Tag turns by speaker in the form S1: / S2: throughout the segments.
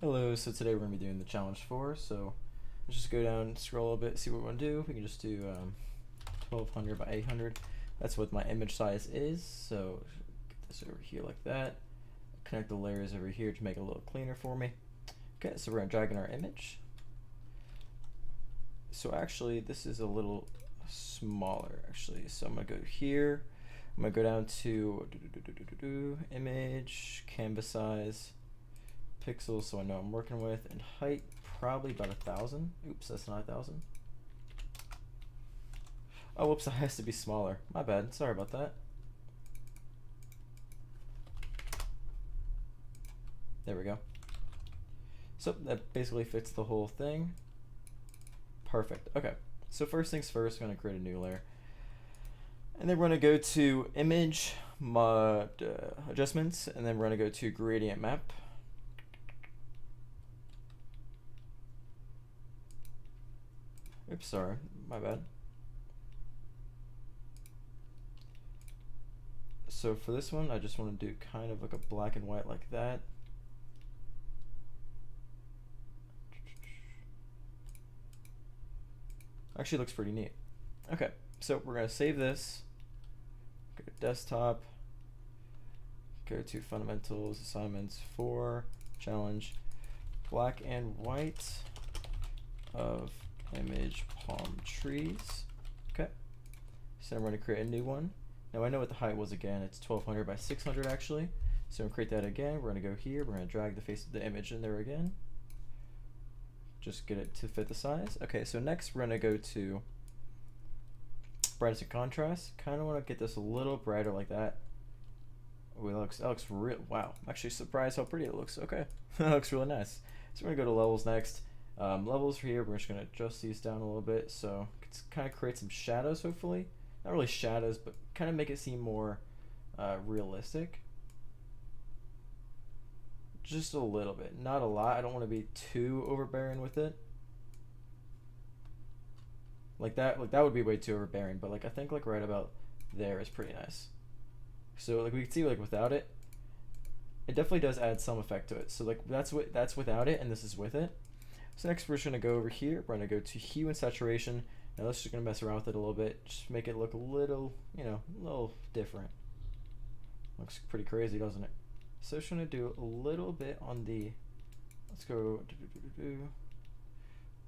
S1: Hello, so today we're going to be doing the challenge 4, so let's just go down, scroll a bit, see what we want to do. We can just do 1200 by 800. That's what my image size is, so get this over here like that. Connect the layers over here to make it a little cleaner for me. Okay, so we're going to drag in our image. So actually, this is a little smaller, actually. So I'm going to go here. I'm going to go down to image, canvas size, pixels, so I know I'm working with, and height probably about 1,000. Oops, that's not 1,000. Oh, whoops, that has to be smaller. My bad. Sorry about that. There we go. So that basically fits the whole thing. Perfect. Okay. So first things first, I'm going to create a new layer. And then we're going to go to image, mod, adjustments, and then we're going to go to gradient map. Oops, sorry, my bad. So for this one, I just want to do kind of like a black and white like that. Actually looks pretty neat. Okay, so we're going to save this. Go to desktop. Go to fundamentals, assignments 4, challenge, black and white of image palm trees. Okay, so I'm going to create a new one. Now I know what the height was again. It's 1200 by 600 actually. So I'm going to create that again. We're going to go here. We're going to drag the face of the image in there again. Just get it to fit the size. Okay, so next we're going to go to brightness and contrast. Kind of want to get this a little brighter like that. Oh, that looks real. Wow, I'm actually surprised how pretty it looks. Okay, that looks really nice. So we're going to go to levels next. Levels here, we're just going to adjust these down a little bit so it's kind of create some shadows hopefully. Not really shadows, but kind of make it seem more realistic. Just a little bit, not a lot. I don't want to be too overbearing with it. Like that would be way too overbearing, but like I think like right about there is pretty nice. So like we can see like without it, it definitely does add some effect to it. So like that's without it, and this is with it. So next we're just gonna go over here. We're gonna go to hue and saturation. Now let's just gonna mess around with it a little bit. Just make it look a little, a little different. Looks pretty crazy, doesn't it? So just gonna do a little bit on the. Let's go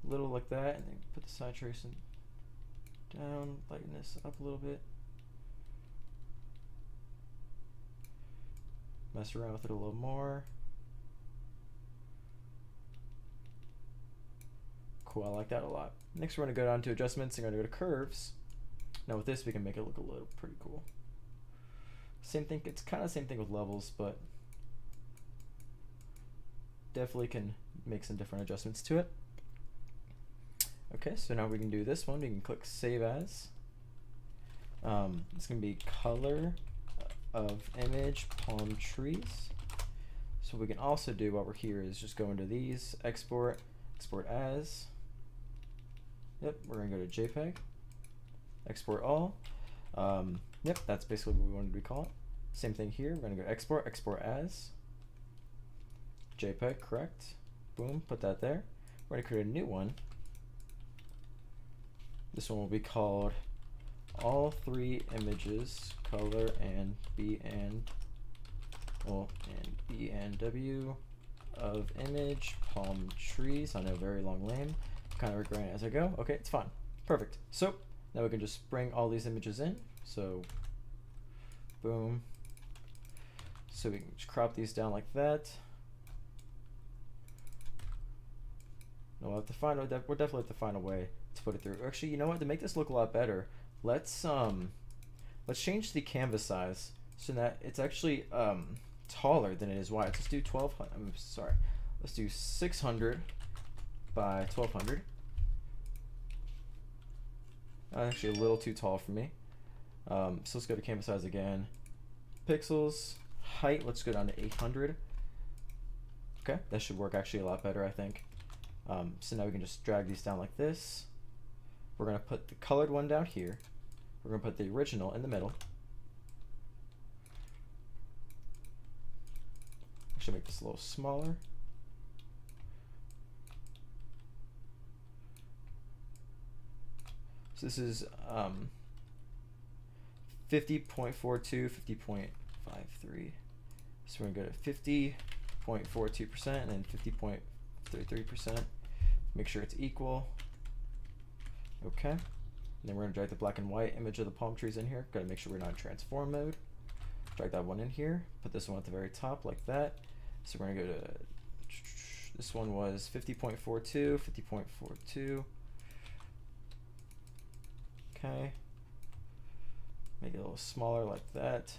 S1: little like that, and then put the saturation down, lighten this up a little bit. Mess around with it a little more. Cool, I like that a lot. Next we're going to go down to adjustments and going to go to curves. Now with this we can make it look a little pretty cool. Same thing, it's kind of the same thing with levels, but definitely can make some different adjustments to it. Okay, so now we can do this one. We can click save as. It's going to be color of image palm trees. So what we can also do while we're here is just go into these, export as. Yep, we're gonna go to JPEG, export all. Yep, that's basically what we wanted to call it. Same thing here, we're gonna go export as. JPEG, correct. Boom, put that there. We're gonna create a new one. This one will be called all 3 images, color and BNW of image palm trees. I know, very long name. Kind of regretting it as I go. Okay, it's fine. Perfect. So now we can just bring all these images in. So boom. So we can just crop these down like that. No, we'll have to find. We'll definitely have to find a way to put it through. Actually, you know what? To make this look a lot better, let's change the canvas size so that it's actually taller than it is wide. Let's do 1200. I'm sorry. Let's do 600 by 1200. Actually a little too tall for me. So let's go to canvas size again. Pixels, height, let's go down to 800. Okay, that should work actually a lot better, I think. So now we can just drag these down like this. We're gonna put the colored one down here. We're gonna put the original in the middle. Actually make this a little smaller. So this is 50.42, 50.53. So we're gonna go to 50.42% and then 50.33%. Make sure it's equal. Okay. And then we're gonna drag the black and white image of the palm trees in here. Gotta make sure we're not in transform mode. Drag that one in here. Put this one at the very top like that. So we're gonna go to, this one was 50.42, 50.42. Okay. Make it a little smaller like that.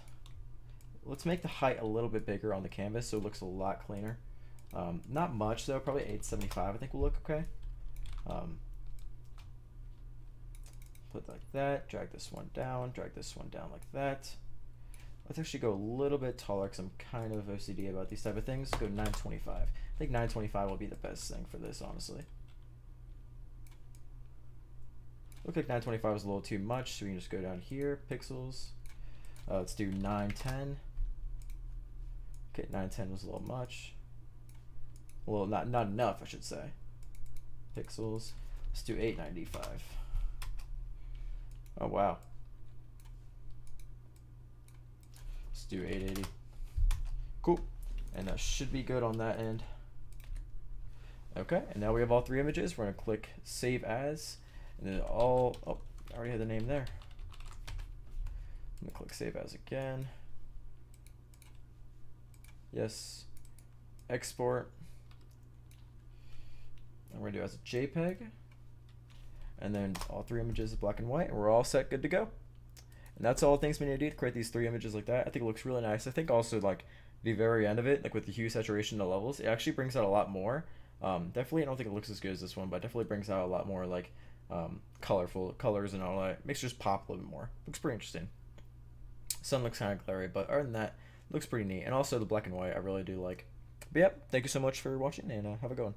S1: Let's make the height a little bit bigger on the canvas so it looks a lot cleaner. Not much though, probably 875 I think will look okay. Put like that, drag this one down like that. Let's actually go a little bit taller because I'm kind of OCD about these type of things. Go 925. I think 925 will be the best thing for this, honestly. Looked like 925 was a little too much, so we can just go down here, pixels. Let's do 910. Okay, 910 was a little much. Well, not enough, I should say. Pixels. Let's do 895. Oh wow. Let's do 880. Cool. And that should be good on that end. Okay, and now we have all three images. We're gonna click Save As, and then all. Oh, I already had the name there. I'm gonna click Save As again. Yes. Export. And we're gonna do it as a JPEG. And then all three images black and white, and we're all set, good to go. And that's all the things we need to do to create these three images like that. I think it looks really nice. I think also like the very end of it, like with the hue, saturation, the levels, it actually brings out a lot more. Definitely, I don't think it looks as good as this one, but definitely brings out a lot more like colorful colors and all that. Makes it just pop a little bit more. Looks pretty interesting. Sun looks kind of glary, but other than that, looks pretty neat. And also the black and white, I really do like. But yep, thank you so much for watching, and have a good one.